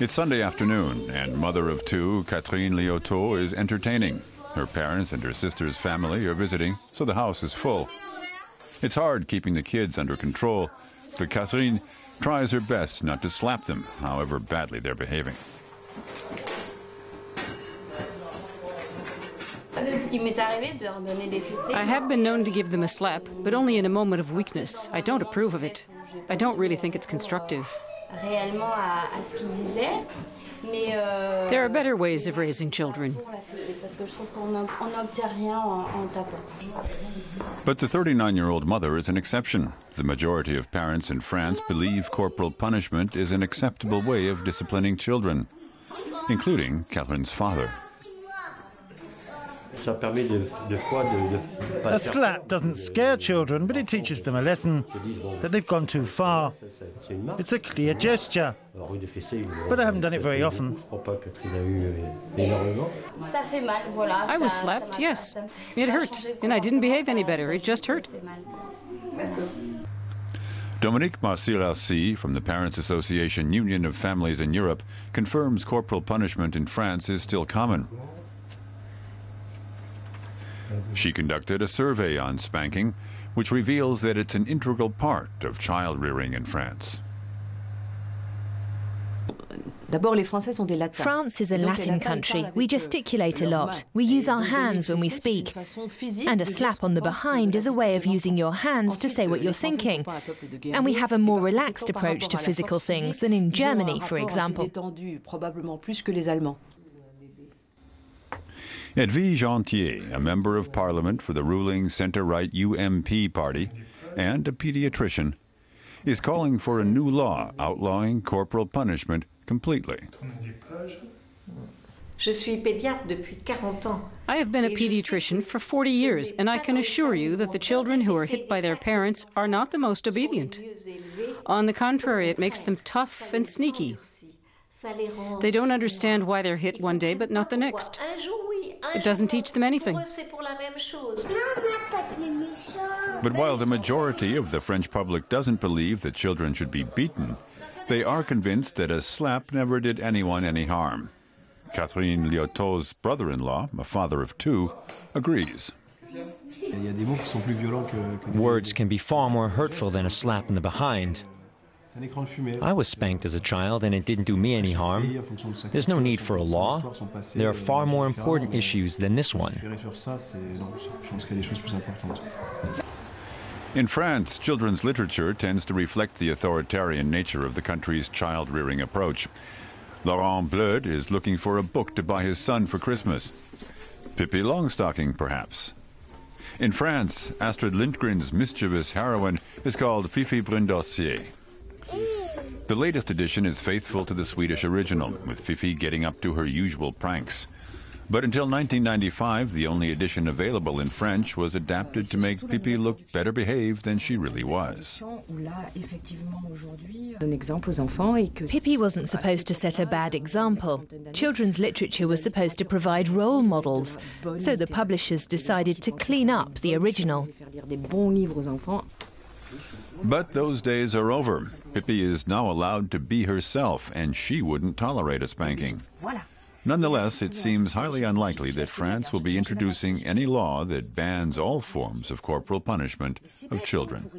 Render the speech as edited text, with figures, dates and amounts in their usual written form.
It's Sunday afternoon, and mother of two, Catherine Liotaud, is entertaining. Her parents and her sister's family are visiting, so the house is full. It's hard keeping the kids under control, but Catherine tries her best not to slap them, however badly they're behaving. I have been known to give them a slap, but only in a moment of weakness. I don't approve of it. I don't really think it's constructive. There are better ways of raising children. But the 39-year-old mother is an exception. The majority of parents in France believe corporal punishment is an acceptable way of disciplining children, including Catherine's father. A slap doesn't scare children, but it teaches them a lesson, that they've gone too far. It's a clear gesture, but I haven't done it very often. I was slapped, yes. It hurt, and I didn't behave any better. It just hurt. Dominique Marcilhacy from the Parents Association Union of Families in Europe confirms corporal punishment in France is still common. She conducted a survey on spanking, which reveals that it's an integral part of child rearing in France. France is a Latin country. We gesticulate a lot. We use our hands when we speak. And a slap on the behind is a way of using your hands to say what you're thinking. And we have a more relaxed approach to physical things than in Germany, for example. Edwige, a member of parliament for the ruling centre-right UMP party and a pediatrician, is calling for a new law outlawing corporal punishment completely. I have been a pediatrician for 40 years, and I can assure you that the children who are hit by their parents are not the most obedient. On the contrary, it makes them tough and sneaky. They don't understand why they're hit one day but not the next. It doesn't teach them anything. But while the majority of the French public doesn't believe that children should be beaten, they are convinced that a slap never did anyone any harm. Catherine Liotaud's brother-in-law, a father of two, agrees. Words can be far more hurtful than a slap in the behind. I was spanked as a child and it didn't do me any harm. There's no need for a law. There are far more important issues than this one. In France, children's literature tends to reflect the authoritarian nature of the country's child-rearing approach. Laurent Bleude is looking for a book to buy his son for Christmas. Pippi Longstocking, perhaps. In France, Astrid Lindgren's mischievous heroine is called Fifi Brindossier. The latest edition is faithful to the Swedish original, with Fifi getting up to her usual pranks. But until 1995, the only edition available in French was adapted to make Pippi look better behaved than she really was. Pippi wasn't supposed to set a bad example. Children's literature was supposed to provide role models, so the publishers decided to clean up the original. But those days are over. Pippi is now allowed to be herself, and she wouldn't tolerate a spanking. Nonetheless, it seems highly unlikely that France will be introducing any law that bans all forms of corporal punishment of children.